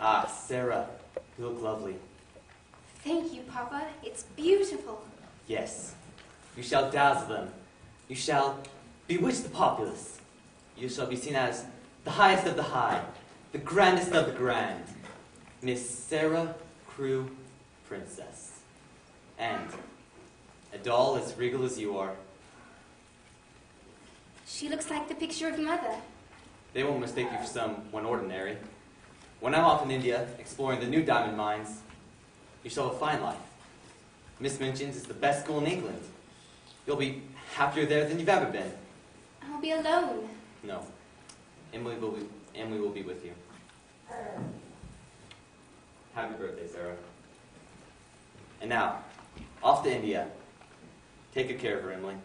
Ah, Sarah, you look lovely. Thank you, Papa. It's beautiful. Yes, you shall dazzle them. You shall bewitch the populace. You shall be seen as the highest of the high, the grandest of the grand, Miss Sarah Crewe Princess. And a doll as regal as you are. She looks like the picture of Mother. They won't mistake you for someone ordinary. When I'm off in India, exploring the new diamond mines, you shall have a fine life. Miss Minchin's is the best school in England. You'll be happier there than you've ever been. I'll be alone. No. Emily will be with you. Happy birthday, Sarah. And now, off to India. Take good care of her, Emily.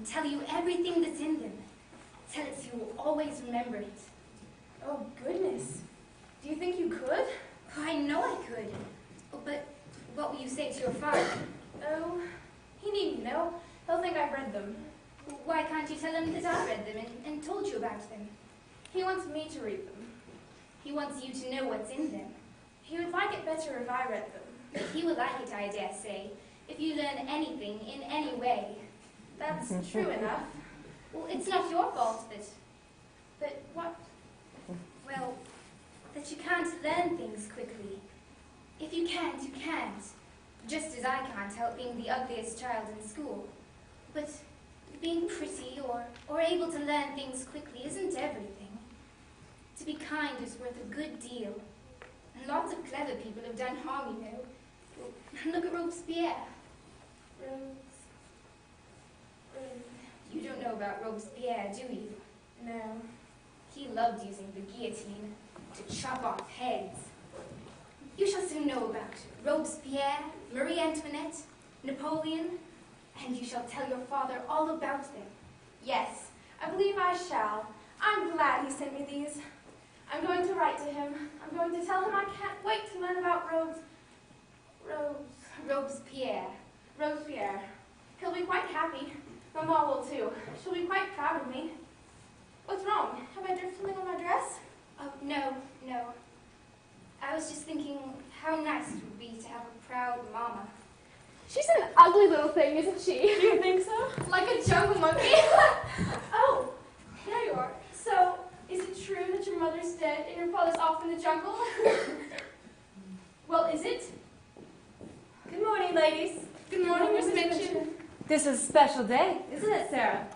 Tell you everything that's in them. Tell it so you'll always remember it. Oh, goodness. Do you think you could? Oh, I know I could. Oh, but what will you say to your father? Oh, he needn't know. He'll think I've read them. Why can't you tell him that I read them and told you about them? He wants me to read them. He wants you to know what's in them. He would like it better if I read them. But he will like it, I dare say, if you learn anything in any way. That's true enough. Well, it's not your fault But what? Well, that you can't learn things quickly. If you can't, you can't. Just as I can't help being the ugliest child in school. But being pretty or able to learn things quickly isn't everything. To be kind is worth a good deal. And lots of clever people have done harm, you know. Well, look at Robespierre. You don't know about Robespierre, do you? No. He loved using the guillotine to chop off heads. You shall soon know about Robespierre, Marie Antoinette, Napoleon, and you shall tell your father all about them. Yes, I believe I shall. I'm glad he sent me these. I'm going to write to him. I'm going to tell him I can't wait to learn about Robespierre. Robespierre. He'll be quite happy. Mamma will too. She'll be quite proud of me. What's wrong? Have I dripped something on my dress? Oh, no. I was just thinking how nice it would be to have a proud mama. She's an ugly little thing, isn't she? Do you think so? Like a jungle monkey. Oh, there you are. So, is it true that your mother's dead and your father's off in the jungle? Well, is it? Good morning, ladies. Good morning, Miss Minchin. This is a special day, isn't it, Sarah?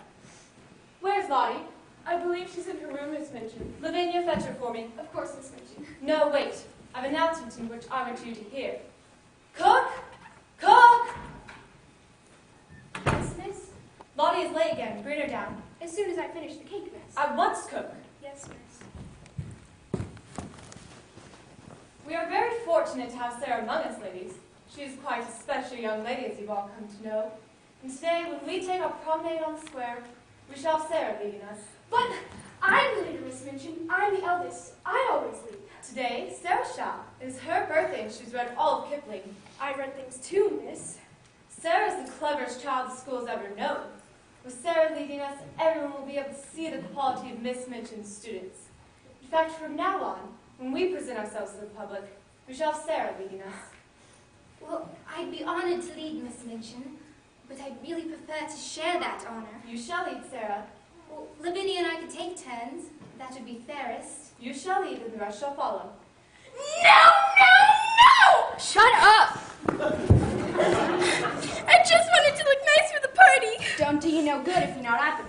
Where's Lottie? I believe she's in her room, Miss Minchin. Lavinia, fetch her for me. Of course, Miss Minchin. No, wait. I've an announcement in which I want you to hear. Cook! Cook! Yes, miss? Lottie is late again. Bring her down. As soon as I finish the cake, miss. I want to cook. Yes, miss. We are very fortunate to have Sarah among us, ladies. She is quite a special young lady, as you've all come to know. And today, when we take our promenade on the square, we shall have Sarah leading us. But I'm the leader, Miss Minchin. I'm the eldest. I always lead. Today, Sarah shall. It is her birthday, and she's read all of Kipling. I read things too, miss. Sarah is the cleverest child the school's ever known. With Sarah leading us, everyone will be able to see the quality of Miss Minchin's students. In fact, from now on, when we present ourselves to the public, we shall have Sarah leading us. Well, I'd be honored to lead, Miss Minchin, but I'd really prefer to share that honor. You shall lead, Sarah. Well, Lavinia and I could take turns. That would be fairest. You shall lead, and the rest shall follow. No! Shut up! I just wanted to look nice for the party. Don't do you no good if you're not at the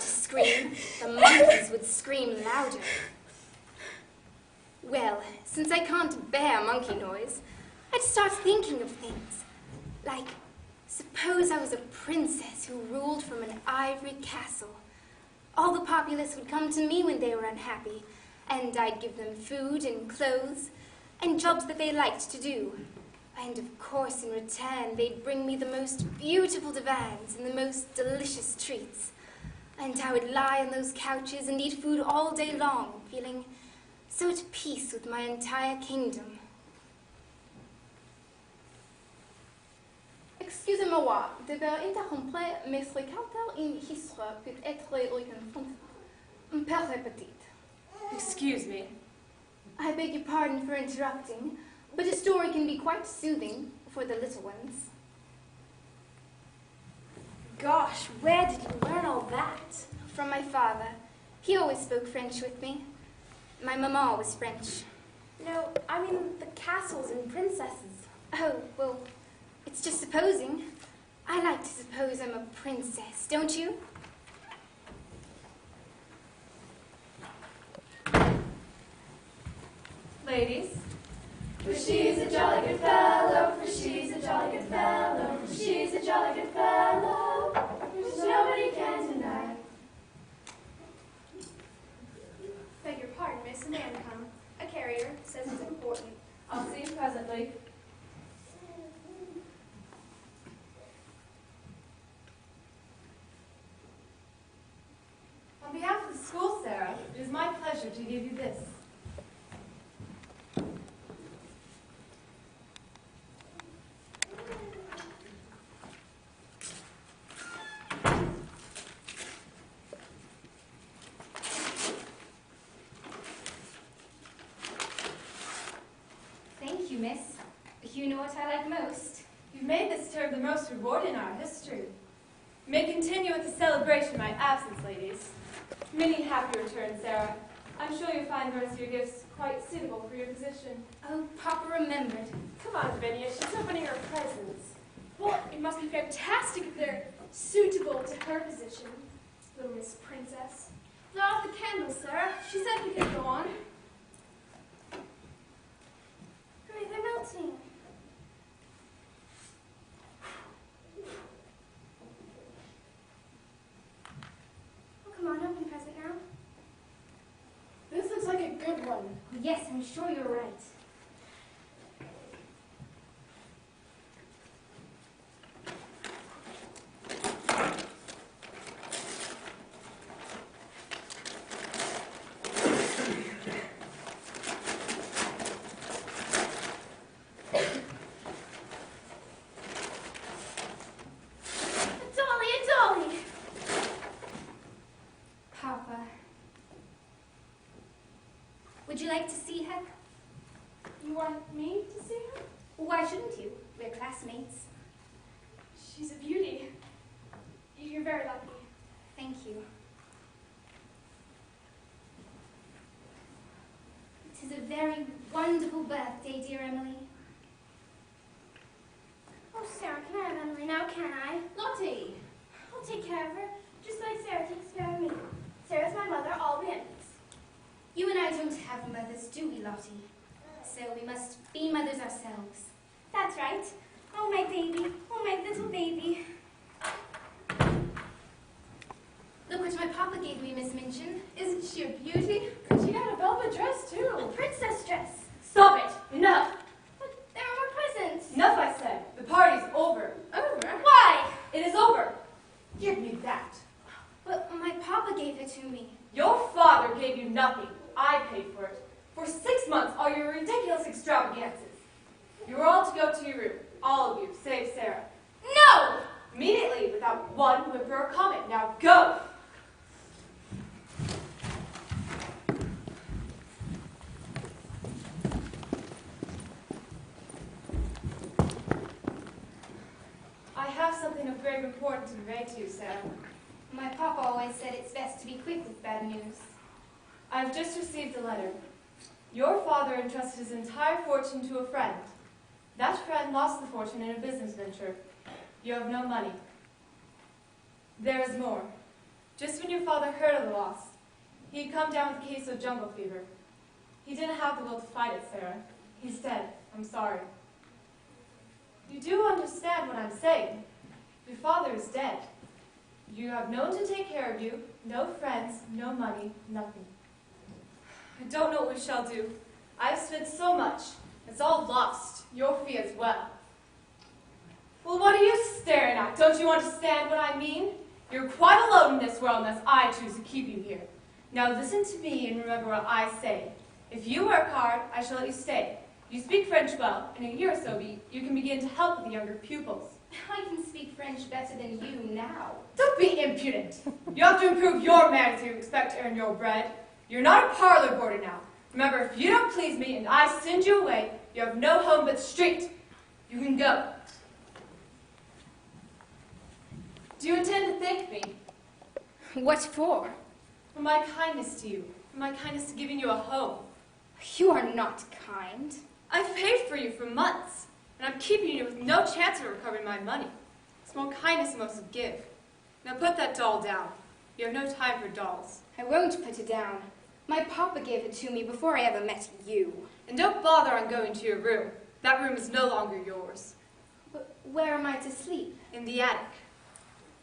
to scream, the monkeys would scream louder. Well, since I can't bear monkey noise, I'd start thinking of things. Like, suppose I was a princess who ruled from an ivory castle. All the populace would come to me when they were unhappy, and I'd give them food and clothes and jobs that they liked to do. And of course, in return, they'd bring me the most beautiful divans and the most delicious treats. And I would lie on those couches and eat food all day long, feeling so at peace with my entire kingdom. Excusez-moi de interrompre, mais fréquenter une histoire peut être une perte petite. Excuse me. I beg your pardon for interrupting, but a story can be quite soothing for the little ones. Gosh, where did you learn all that? From my father. He always spoke French with me. My mama was French. No, I mean the castles and princesses. Oh, well, it's just supposing. I like to suppose I'm a princess, don't you? Ladies. For she's a jolly good fellow, for she's a jolly good fellow, for she's a jolly good fellow, which nobody can deny. Beg your pardon, miss, a man come. A carrier says it's important. I'll see you presently. On behalf of the school, Sarah, it is my pleasure to give you this. Thank you, miss. You know what I like most. You've made this term the most rewarding in our history. You may continue with the celebration of my absence, ladies. Many happy returns, Sarah. I'm sure you'll find the rest of your gifts quite suitable for your position. Oh, Papa remembered. Come on, Vinia, she's opening her presents. Well, it must be fantastic if they're suitable to her position, little Miss Princess. Blow out the candles, Sarah. She said we could go on. Hurry, they're melting. Oh, come on, open present now. This looks like a good one. Yes, I'm sure you're right. A dolly! Papa. Would you like to see her? You want me to see her? Why shouldn't you? We're classmates. She's a beauty. You're very lucky. Thank you. It is a very wonderful birthday, dear Emily. Oh, Sarah, can I have Emily now, can I? Lottie! I'll take care of her, just like Sarah takes care of me. Sarah's my mother, all the Emmys. You and I don't have mothers, do we, Lottie? So we must be mothers ourselves. That's right. Oh, my baby. Oh, my little baby. Look what my papa gave me, Miss Minchin. Isn't she a beauty? She got a velvet dress, A too. princess dress. Stop it! Enough! But there are more presents. Enough, I said. The party's over. Over? Why? It is over. Give me that. But my papa gave it to me. Your father gave you nothing. I paid for it. For 6 months, all your ridiculous extravagances. You are all to go to your room. All of you, save Sarah. No! Immediately, without one whimper or comment. Now go! I have something of grave importance to convey to you, Sarah. My papa always said it's best to be quick with bad news. I've just received a letter. Your father entrusted his entire fortune to a friend. That friend lost the fortune in a business venture. You have no money. There is more. Just when your father heard of the loss, he had come down with a case of jungle fever. He didn't have the will to fight it, Sarah. He's dead. I'm sorry. You do understand what I'm saying. Your father is dead. You have no one to take care of you, no friends, no money, nothing. I don't know what we shall do. I've spent so much. It's all lost. Your fee as well. Well, what are you staring at? Don't you understand what I mean? You're quite alone in this world unless I choose to keep you here. Now listen to me and remember what I say. If you work hard, I shall let you stay. You speak French well. In a year or so, you can begin to help the younger pupils. I can speak French better than you now. Don't be impudent. You have to improve your manners if you expect to earn your bread. You're not a parlor boarder now. Remember, if you don't please me and I send you away, you have no home but the street. You can go. Do you intend to thank me? What for? For my kindness to you. For my kindness to giving you a home. You are not kind. I've paid for you for months, and I'm keeping you with no chance of recovering my money. Small kindness you must give. Now put that doll down. You have no time for dolls. I won't put it down. My papa gave it to me before I ever met you. And don't bother on going to your room. That room is no longer yours. Where am I to sleep? In the attic.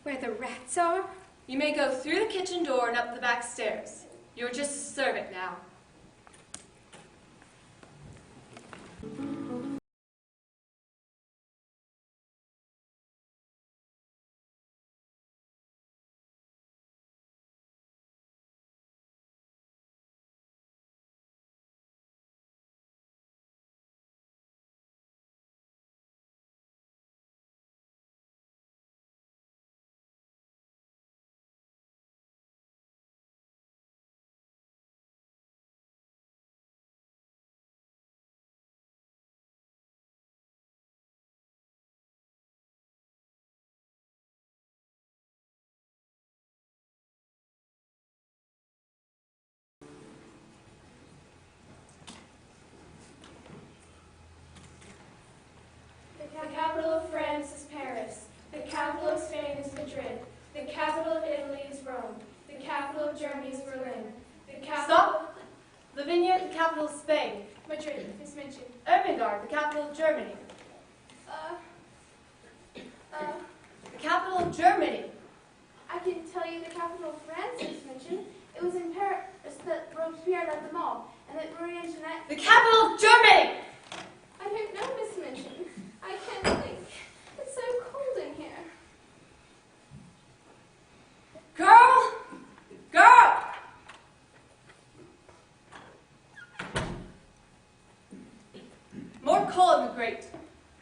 Where the rats are? You may go through the kitchen door and up the back stairs. You're just a servant now. The capital of France is Paris. The capital of Spain is Madrid. The capital of Italy is Rome. The capital of Germany is Berlin. The capital Stop! Lavinia, the capital of Spain. Madrid, Miss Minchin. Ermengarde, the capital of Germany. The capital of Germany. I can tell you the capital of France, Miss Minchin. It was in Paris that Robespierre led them all, and that Marie Antoinette. The capital of Germany! I don't know, Miss Minchin. I can't think. It's so cold in here. Girl! Girl! More coal in the grate.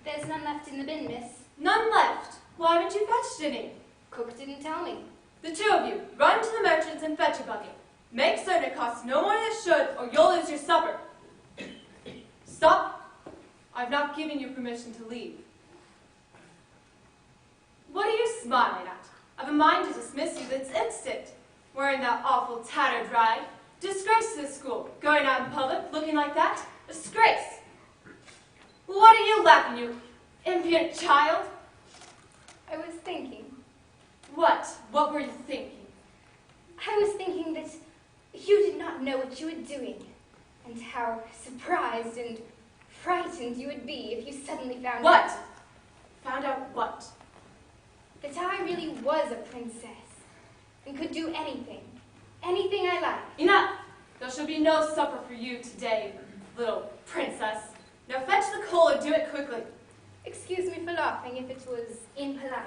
There's none left in the bin, miss. None left. Why haven't you fetched any? Cook didn't tell me. The two of you, run to the merchants and fetch a bucket. Make certain it costs no more than it should, or you'll lose your supper. Stop. I've not given you permission to leave. What are you smiling at? I've a mind to dismiss you this instant. Wearing that awful tattered rag. Disgrace to the school. Going out in public looking like that. Disgrace. What are you laughing, you impudent child? I was thinking. What? What were you thinking? I was thinking that you did not know what you were doing, and how surprised and frightened you would be if you suddenly found What? out Found out what? that I really was a princess, and could do anything I liked. Enough! There shall be no supper for you today, little princess. Now fetch the coal and do it quickly. Excuse me for laughing if it was impolite.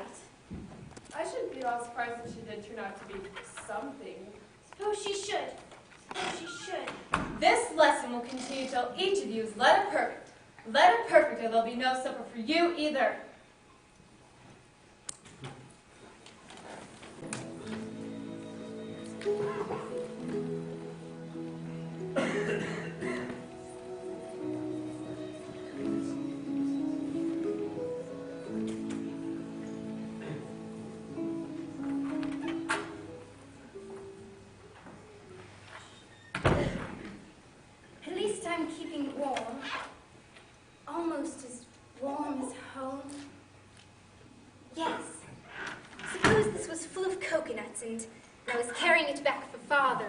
I shouldn't be all surprised that she did turn out to be something. Suppose she should. Suppose she should. This lesson will continue till each of you is letter perfect. Letter perfect, or there'll be no supper for you either. At least I'm keeping warm. Almost as warm as home. Yes. Suppose this was full of coconuts and I was carrying it back for Father.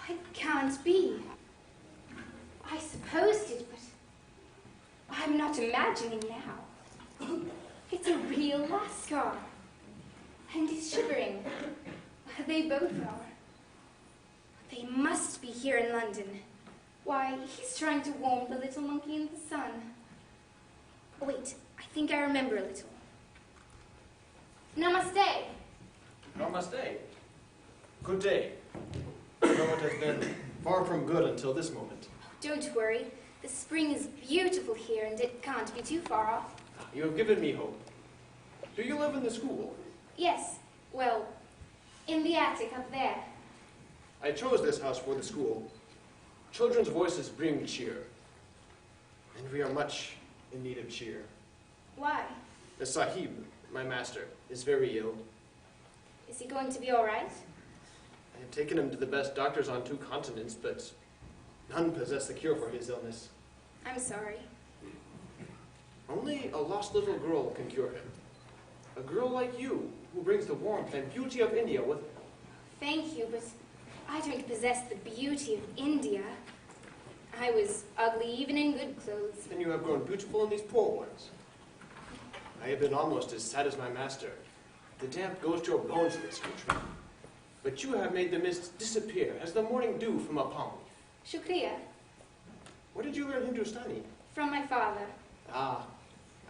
It can't be. I supposed it, but I'm not imagining now. It's a real Lascar. And he's shivering. They both are. They must be here in London. Why, he's trying to warm the little monkey in the sun. Wait, I think I remember a little. Namaste. Namaste. Good day. I know it has been far from good until this moment. Don't worry. The spring is beautiful here and it can't be too far off. You have given me hope. Do you live in the school? Yes, well, in the attic up there. I chose this house for the school. Children's voices bring cheer. And we are much in need of cheer. Why? The Sahib, my master, is very ill. Is he going to be all right? I have taken him to the best doctors on 2 continents, but none possess the cure for his illness. I'm sorry. Only a lost little girl can cure him. A girl like you, who brings the warmth and beauty of India with her. Thank you, but I don't possess the beauty of India. I was ugly even in good clothes. Then you have grown beautiful in these poor ones. I have been almost as sad as my master. The damp goes to your bones in this country. But you have made the mist disappear as the morning dew from a palm leaf. Shukriya, Where did you learn Hindustani? from my father. Ah,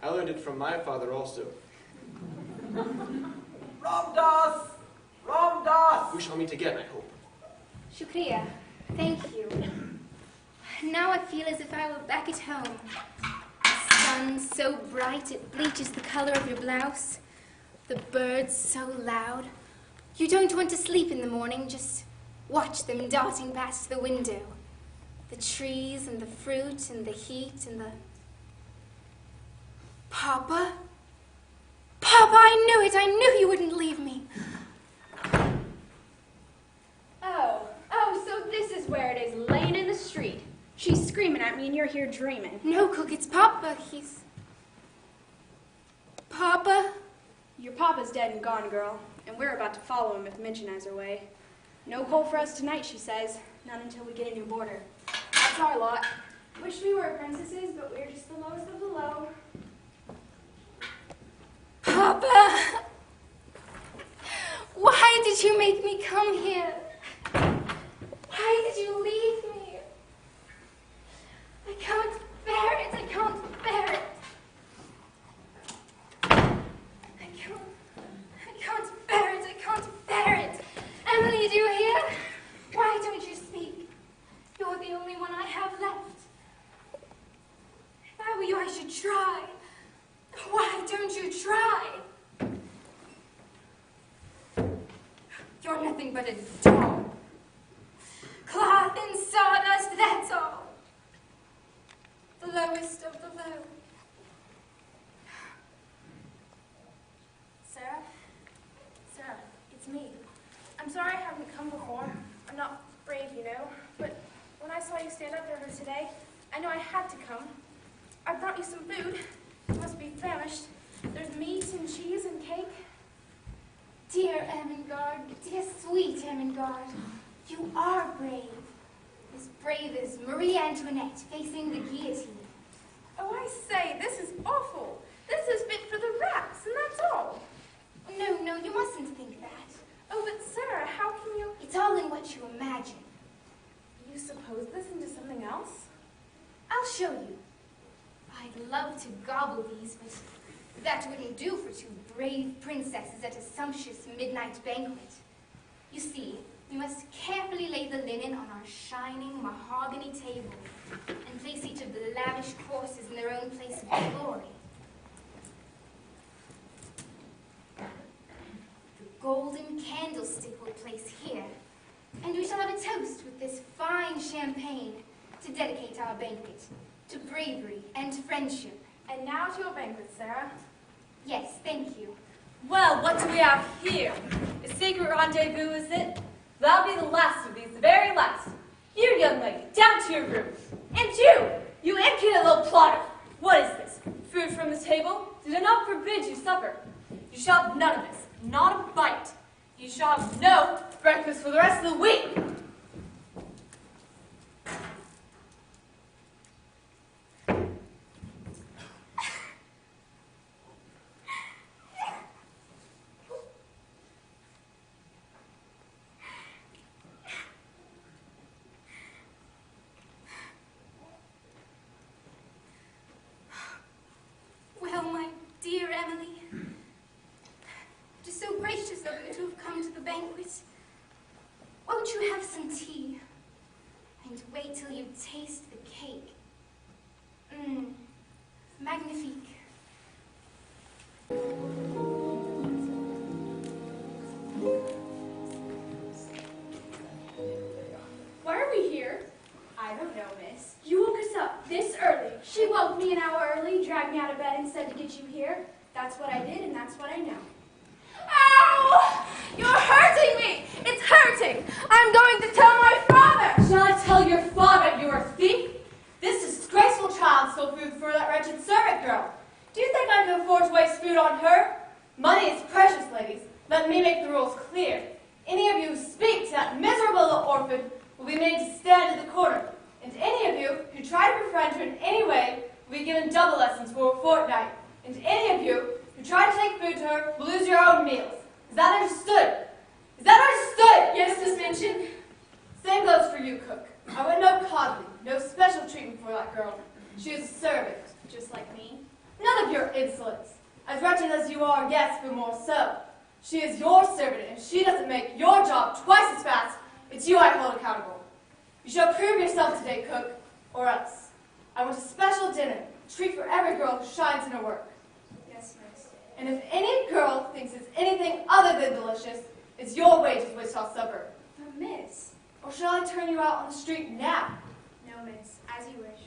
I learned it from my father also. Ramdas! Ramdas! We shall meet again, I hope. Shukriya, thank you. Now I feel as if I were back at home. The sun so bright it bleaches the color of your blouse. The birds so loud. You don't want to sleep in the morning, just watch them darting past the window. The trees and the fruit and the heat and the... Papa? Papa, I knew it! I knew you wouldn't leave me. Oh, so this is where it is, laying in the street. She's screaming at me and you're here dreaming. No, Cook, it's Papa. He's... Papa? Your papa's dead and gone, girl, and we're about to follow him if Minchin has her way. No coal for us tonight, she says. Not until we get a new boarder. That's our lot. Wish we were princesses, but we're just the lowest of the low. Papa! Why did you make me come here? Why did you leave me? I can't bear it. I can't bear it. I can't bear it. I can't bear it. Emily, do you hear? Why don't you speak? You're the only one I have left. If I were you, I should try. Why don't you try? You're nothing but a doll. Cloth and sawdust, that's all. The lowest of the low. Sarah? Sarah, it's me. I'm sorry I haven't come before. I'm not brave, you know. But when I saw you stand up for her today, I knew I had to come. I brought you some food. You must be famished. There's meat and cheese and cake. Dear Ermengarde, dear sweet Ermengarde, you are brave. As brave as Marie Antoinette facing the guillotine. Oh, I say, this is awful. This is fit for the rats, and that's all. No, you mustn't think that. Oh, but Sarah, how can you... It's all in what you imagine. You suppose this into something else? I'll show you. I'd love to gobble these, but that wouldn't do for 2 brave princesses at a sumptuous midnight banquet. You see, we must carefully lay the linen on our shining mahogany table and place each of the lavish courses in their own place of glory. The golden candlestick will place here, and we shall have a toast with this fine champagne to dedicate our banquet to bravery and friendship. And now to your banquet, Sarah. Yes, thank you. Well, what do we have here? A secret rendezvous, is it? That'll be the last of these, the very last. You, young lady, down to your room. And you impudent little plotter. What is this? Food from the table? Did I not forbid you supper? You shall have none of this. not a bite. You shall have no breakfast for the rest of the week. Well, my dear Emily, it is so gracious of you to have come to the banquet. Won't you have some tea? And wait till you taste the cake. Magnifique. Why are we here? I don't know, miss. You woke us up this early. She woke me an hour early, dragged me out of bed, and said to get you here. That's what I did, and that's what I know. Ow! You're hurting me! It's hurting! I'm going to tell my father! Shall I tell your father you are a thief? This disgraceful child stole food for that wretched servant girl. Do you think I can afford to waste food on her? Money is precious, ladies. Let me make the rules clear. Any of you who speak to that miserable little orphan will be made to stand in the corner. And any of you who try to befriend her in any way will be given double lessons for a fortnight. And any of you who try to take food to her will lose your own meals. Is that understood? Is that understood? Yes, Miss Minchin. Same goes for you, cook. I want no coddling, no special treatment for that girl. She is a servant. Just like me. None of your insolence. As wretched as you are, yes, but more so. She is your servant, and if she doesn't make your job twice as fast, it's you I hold accountable. You shall prove yourself today, cook, or else. I want a special dinner, a treat for every girl who shines in her work. Yes, miss. And if any girl thinks it's anything other than delicious, it's your wages which shall suffer. But miss. Or shall I turn you out on the street now? No, miss. As you wish.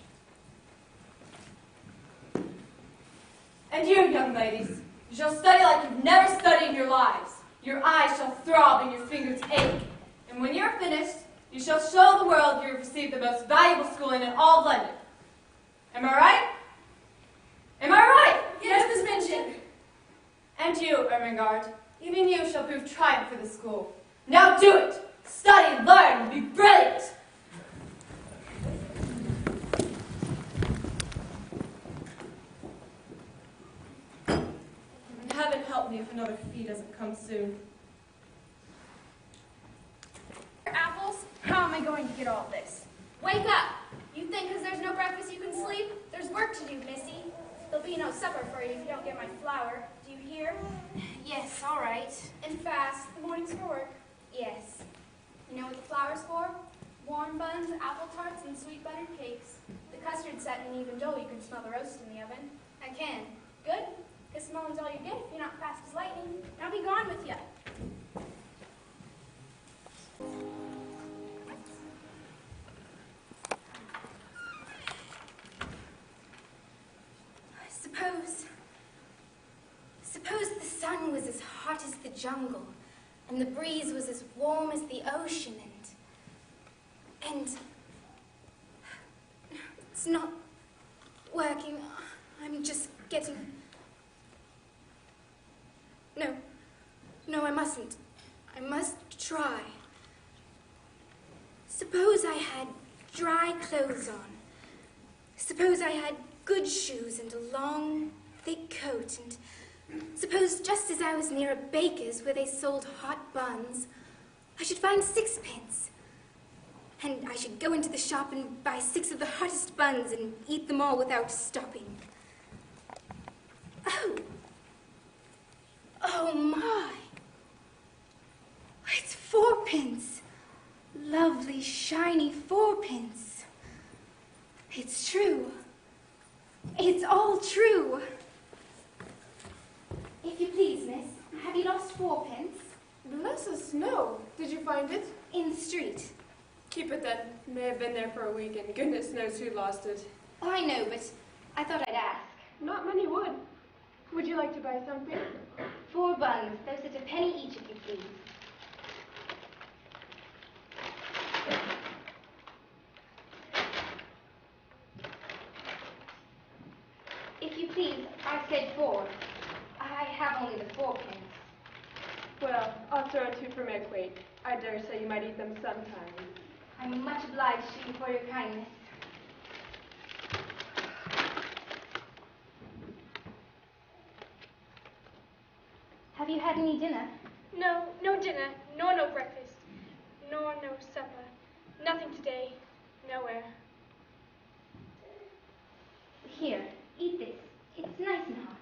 And you, young ladies, you shall study like you've never studied in your lives. Your eyes shall throb and your fingers ache. And when you're finished, you shall show the world you have received the most valuable schooling in all of London. Am I right? Am I right? Yes, Miss Minchin. And you, Ermengarde, even you shall prove triumph for the school. Now do it! Study, learn, and be brilliant! And heaven help me if another fee doesn't come soon. Apples, how am I going to get all this? Wake up! You think because there's no breakfast you can sleep? There's work to do, Missy. There'll be no supper for you if you don't get my flour. Do you hear? Yes, all right. And fast. The morning's for work. Yes. You know what the flour's for? Warm buns, apple tarts, and sweet buttered cakes. The custard's set in an even dough. You can smell the roast in the oven. I can. Good? Because smelling's all you get if you're not fast as lightning. I'll be gone with you. Suppose the sun was as hot as the jungle, and the breeze was as warm as the ocean, and it's not working. I'm just getting... No, I mustn't. I must try. Suppose I had dry clothes on. Suppose I had good shoes and a long, thick coat, and suppose just as I was near a baker's where they sold hot buns, I should find sixpence. And I should go into the shop and buy 6 of the hottest buns and eat them all without stopping. Oh my! It's 4pence. Lovely, shiny 4pence. It's true. It's all true. If you please, miss, have you lost 4pence? Bless us, no. Did you find it? In the street. Keep it then. May have been there for a week, and goodness knows who lost it. Oh, I know, but I thought I'd ask. Not many would. Would you like to buy something? 4 buns, those at a penny each, if you please. If you please, I said 4. I have only the 4 pence. Well, I'll throw 2 for my plate. I dare say you might eat them sometime. I'm much obliged to you for your kindness. Have you had any dinner? No, no dinner, nor no breakfast, nor no supper. Nothing today, nowhere. Here, eat this. It's nice and hot.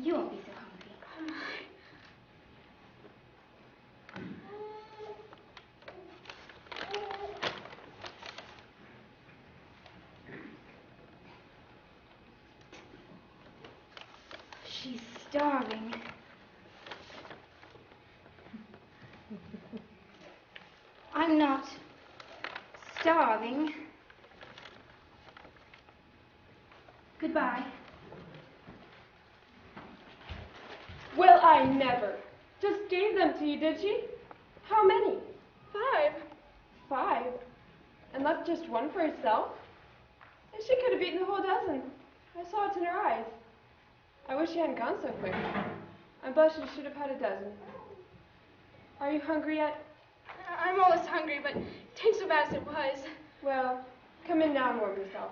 You won't be so hungry. Oh my. She's starving. I'm not starving. Goodbye. Well, I never. Just gave them to you, did she? How many? 5. 5? And left just 1 for herself? And she could have eaten the whole dozen. I saw it in her eyes. I wish she hadn't gone so quick. I'm blushing she should have had a dozen. Are you hungry yet? I'm always hungry, but it ain't so bad as it was. Well, come in now and warm yourself.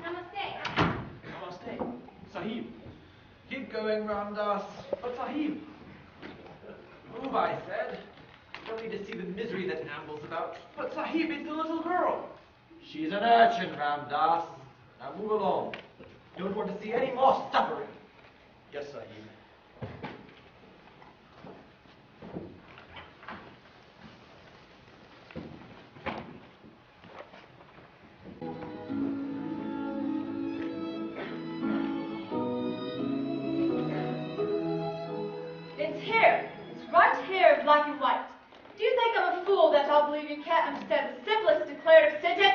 Namaste. Sahib. Keep going, Ramdas. But Sahib. Move, I said. You don't need to see the misery that ambles about. But Sahib, it's the little girl. She's an urchin, Ramdas. Now move along. Don't want to see any more suffering. Yes, Sahib. It's here. It's right here, black and white. Do you think I'm a fool that I'll believe you can't understand the simplest declarative sentence?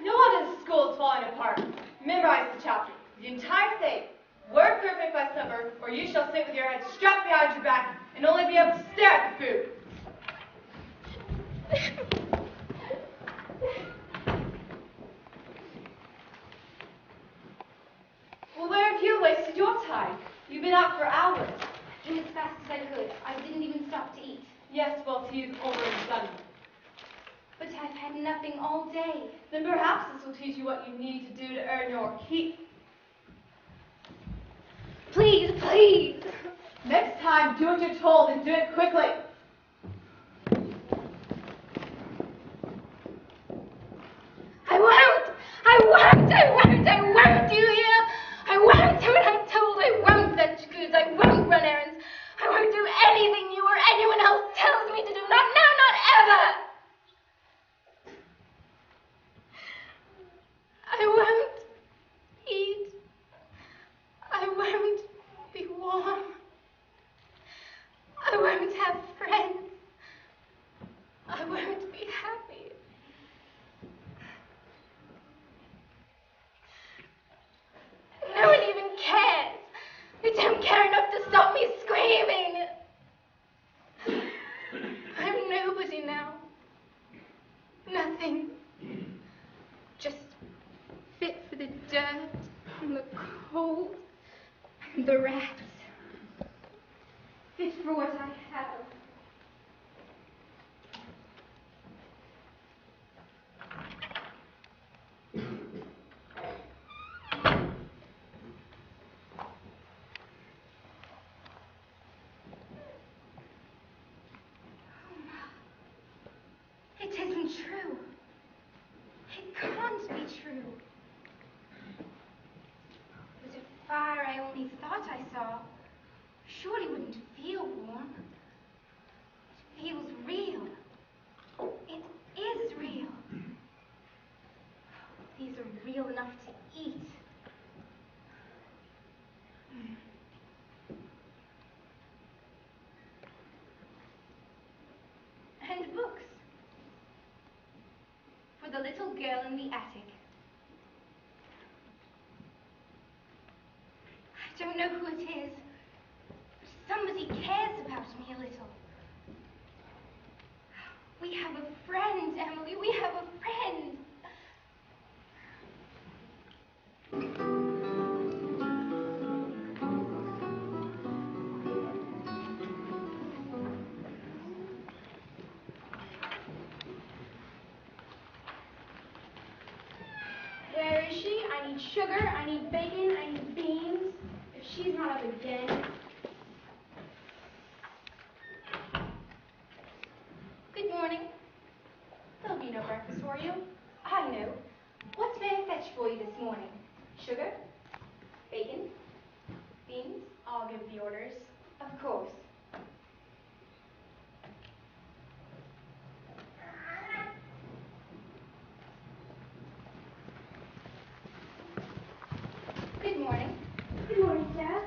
No wonder the school is falling apart. Memorize the chapter, the entire thing. Word perfect by supper, or you shall sit with your head strapped behind your back and only be able to stare at the food. Well, where have you wasted your time? You've been out for hours. Came as fast as I could. I didn't even stop to eat. Yes, well, tea is over and done with. But I've had nothing all day. Then perhaps this will teach you what you need to do to earn your keep. Please, please. Next time, do what you're told and do it quickly. I won't, do you hear? I won't do what I'm told. I won't fetch goods. I won't run errands. I won't do anything you or anyone else tells me to do. Not now, not ever. I won't eat. I won't be warm. I won't have friends. I won't be happy. No one even cares. They don't care enough to stop me screaming. I'm nobody now. Nothing. Just fit for the dirt and the cold and the rats. Fit for what I have. It isn't true. It can't be true. Was it fire I only thought I saw? Surely wouldn't feel warm. It feels real. It is real. These are real enough to eat. And books. For the little girl in the attic. We have a friend, Emily. We have a friend. Where is she? I need sugar, I need bacon, I need beans. If she's not up again. Good morning. There'll be no breakfast for you. I know. What may I fetch for you this morning? Sugar? Bacon? Beans? I'll give the orders. Of course. Good morning. Good morning, Dad.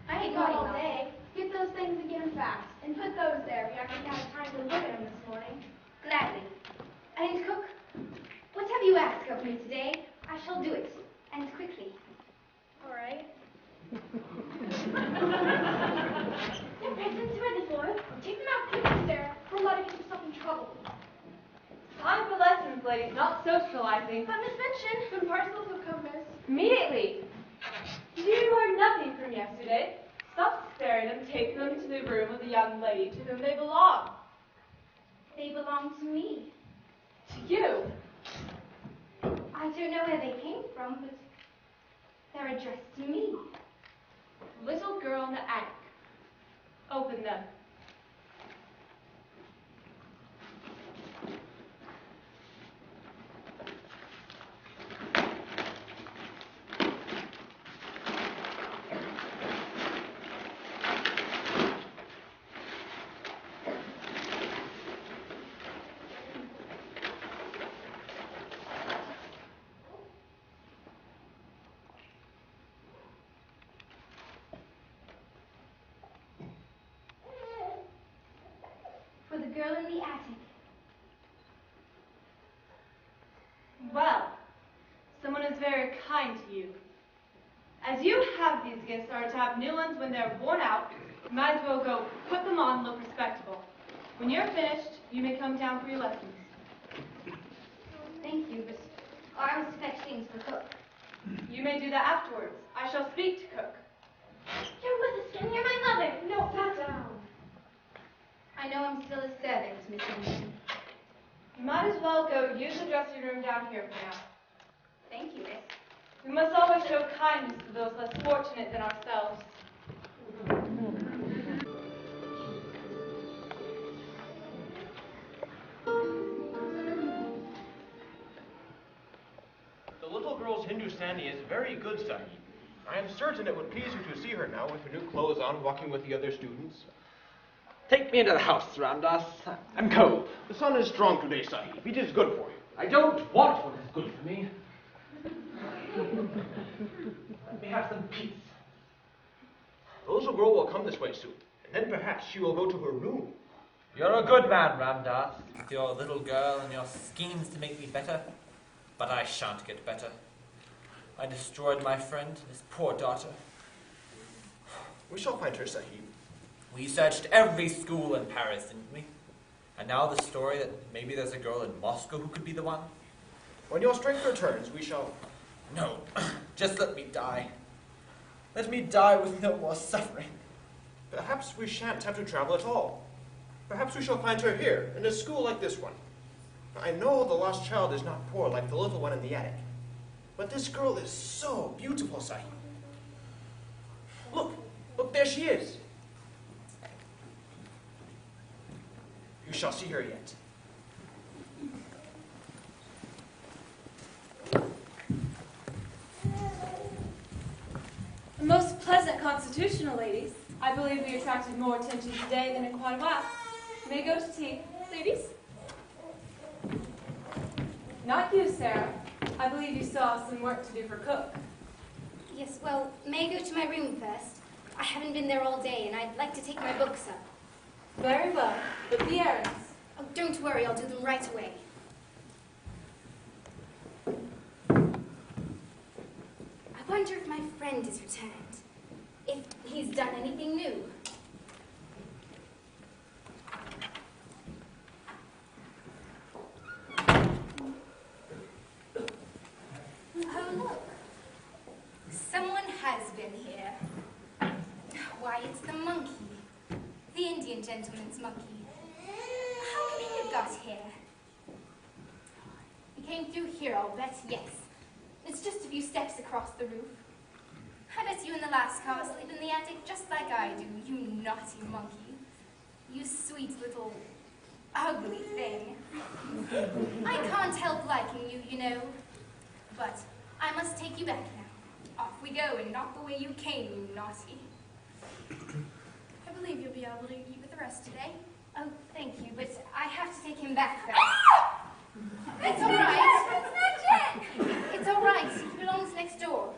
I ain't Got got all all day. Get those things and get them fast. And put those there. We haven't had time to look at them this morning. Gladly. And cook, what have you asked of me today? I shall do it, and quickly. All right. The presents ready, Floyd. Take them out quickly, Sarah. We're allowed to get yourself in trouble. Time for lessons, ladies, not socializing. But Miss Minchin, the parcels will come, miss. Immediately. You learned nothing from yesterday. Stop staring and take them to the room of the young lady to whom they belong. They belong to me. To you. I don't know where they came from, but they're addressed to me. Little girl in the attic. Open them. For the girl in the attic. Well, someone is very kind to you. As you have these gifts are to have new ones when they're worn out, you might as well go put them on and look respectable. When you're finished, you may come down for your lessons. Thank you, but I was to fetch things for cook. You may do that afterwards. I shall speak to cook. You're with us again. You're my mother. No, back down. I know I'm still a servant, Miss Minchin. You might as well go use the dressing room down here for now. Thank you, miss. We must always show kindness to those less fortunate than ourselves. The little girl's Hindustani is very good, Sahib. I am certain it would please you to see her now with her new clothes on, walking with the other students. Take me into the house, Ramdas. I'm cold. The sun is strong today, Sahib. It is good for you. I don't want what is good for me. Let me have some peace. The little girl will come this way soon, and then perhaps she will go to her room. You're a good man, Ramdas, with your little girl and your schemes to make me better. But I shan't get better. I destroyed my friend and his poor daughter. We shall find her, Sahib. We searched every school in Paris, didn't we? And now the story that maybe there's a girl in Moscow who could be the one? When your strength returns, we shall... No, just let me die. Let me die with no more suffering. Perhaps we shan't have to travel at all. Perhaps we shall find her here, in a school like this one. I know the lost child is not poor like the little one in the attic. But this girl is so beautiful, Sahib. Look, there she is. You shall see her yet. A most pleasant constitutional, ladies. I believe we attracted more attention today than in quite a while. You may go to tea, ladies. Not you, Sarah. I believe you still have some work to do for cook. Yes, well, may I go to my room first? I haven't been there all day, and I'd like to take my books up. Very well, but the errands. Oh, don't worry, I'll do them right away. I wonder if my friend is returned. If he's done anything new. gentleman's monkey. How can he have got here? He came through here, I'll bet, yes. It's just a few steps across the roof. I bet you in the last car sleep in the attic just like I do, you naughty monkey. You sweet little ugly thing. I can't help liking you, you know. But I must take you back now. Off we go, and not the way you came, you naughty. I believe you'll be able to eat with the rest today. Oh, thank you, but I have to take him back first. It's all right. It's all right. He belongs next door.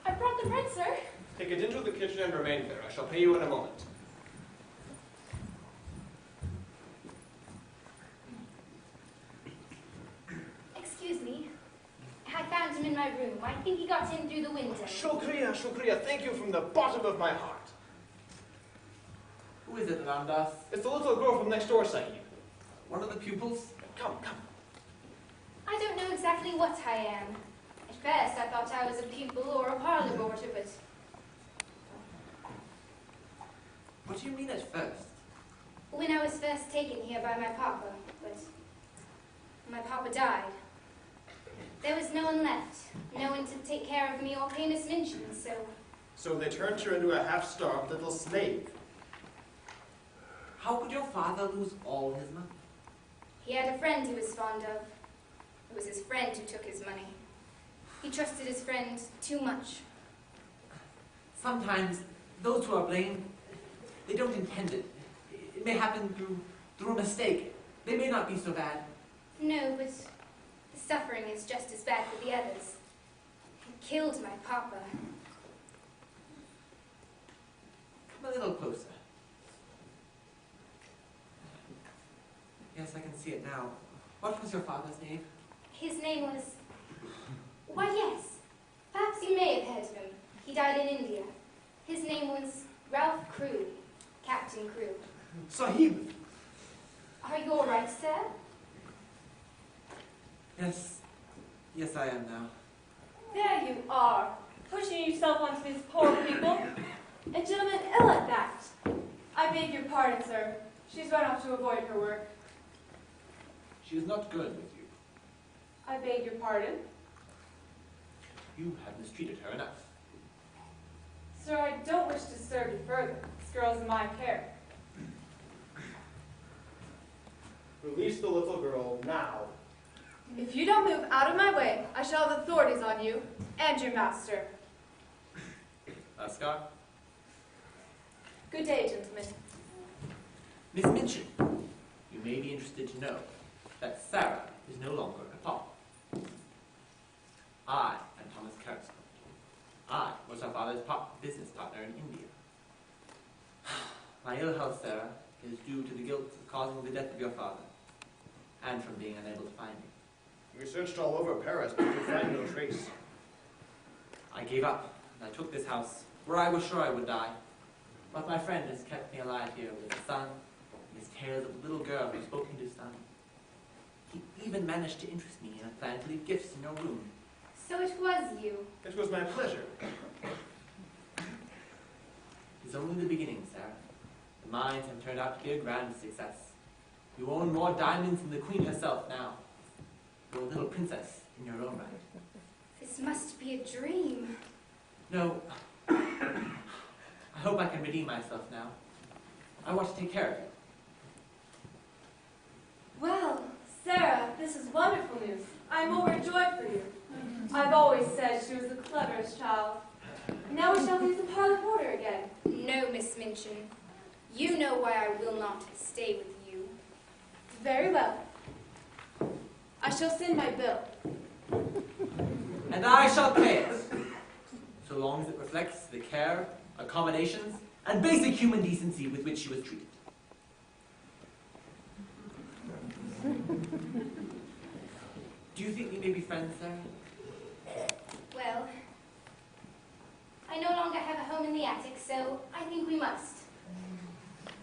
I brought the bread, sir. Take it into the kitchen and remain there. I shall pay you in a moment. Excuse me. I found him in my room. I think he got in through the window. Shukriya, Shukriya, thank you from the bottom of my heart. Who is it, Ramdas? It's the little girl from next door, Sahib. One of the pupils? Come, come. I don't know exactly what I am. At first, I thought I was a pupil or a parlor boarder, but What do you mean at first? when I was first taken here by my papa, but my papa died. There was no one left, no one to take care of me or pay Miss Minchin, so So they turned her into a half-starved little slave. How could your father lose all his money? he had a friend he was fond of. It was his friend who took his money. He trusted his friend too much. Sometimes those who are blamed, they don't intend it. It may happen through a mistake. They may not be so bad. No, but the suffering is just as bad for the others. He killed my papa. Come a little closer. Yes, I can see it now. What was your father's name? His name was... Why, yes. Perhaps you may have heard of him. He died in India. His name was Ralph Crewe, Captain Crewe. Sahib! Are you all right, sir? Yes. Yes, I am now. There you are, pushing yourself onto these poor people. A gentleman ill at that. I beg your pardon, sir. She's run off to avoid her work. She is not good with you. I beg your pardon. You have mistreated her enough. Sir, I don't wish to disturb you further. This girl's in my care. Release the little girl now. If you don't move out of my way, I shall have authorities on you and your master. Asghar? Good day, gentlemen. Miss Minchin, you may be interested to know that Sarah is no longer a pop. I am Thomas Kerscott. I was her father's business partner in India. My ill health, Sarah, is due to the guilt of causing the death of your father, and from being unable to find him. We searched all over Paris, but could find no trace. I gave up, and I took this house, where I was sure I would die. But my friend has kept me alive here with his son, and his tales of the little girl who spoke Hindustani. He even managed to interest me in a plan to leave gifts in your room. So it was you. It was my pleasure. It's only the beginning, Sarah. The mines have turned out to be a grand success. You own more diamonds than the queen herself now. You're a little princess in your own right. This must be a dream. No. I hope I can redeem myself now. I want to take care of you. Well, Sarah, this is wonderful news. I am overjoyed for you. I've always said she was the cleverest child. Now we shall leave the parlor porter again. No, Miss Minchin. You know why I will not stay with you. Very well. I shall send my bill. And I shall pay it, so long as it reflects the care, accommodations, and basic human decency with which she was treated. Do you think we may be friends, Sarah? Well, I no longer have a home in the attic, so I think we must.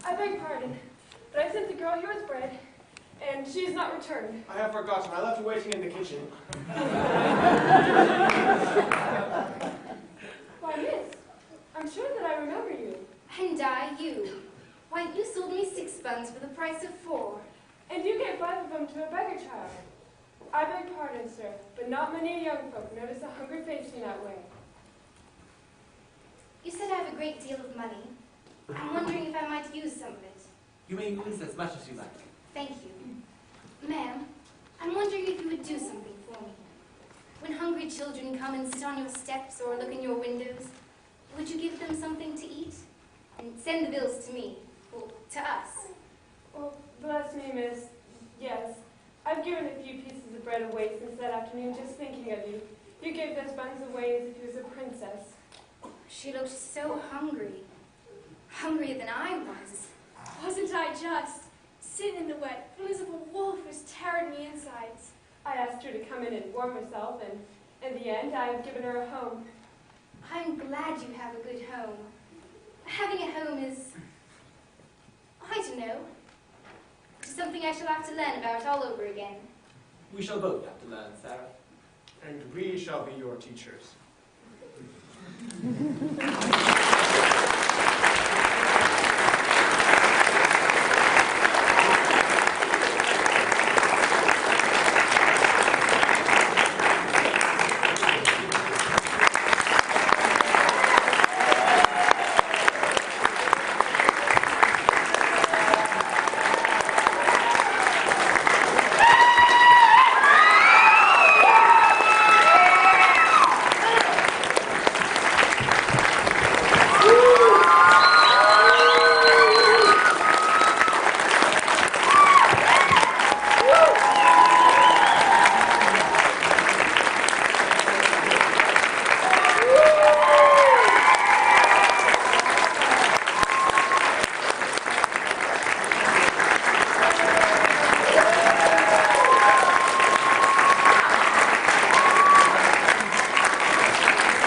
I beg pardon. but I sent the girl here with bread, and she has not returned. I have forgotten. I left you waiting in the kitchen. Why, miss, I'm sure that I remember you. And I you. Why, you sold me 6 buns for the price of 4. And you gave 5 of them to a beggar child. I beg pardon, sir, but not many young folk notice a hungry face in that way. You said I have a great deal of money. I'm wondering if I might use some of it. You may use as much as you like. Thank you. Ma'am, I'm wondering if you would do something for me. When hungry children come and sit on your steps or look in your windows, would you give them something to eat? And send the bills to me, or to us. Well, bless me, miss. Yes, I've given a few pieces of bread away since that afternoon just thinking of you. You gave those buns away as if you was a princess. She looked so hungry. Hungrier than I was. Wasn't I just? Sitting in the wet, feeling as if a wolf was tearing me insides. I asked her to come in and warm herself, and in the end, I have given her a home. I'm glad you have a good home. Having a home is, I don't know, something I shall have to learn about all over again. We shall both have to learn, Sarah. And we shall be your teachers.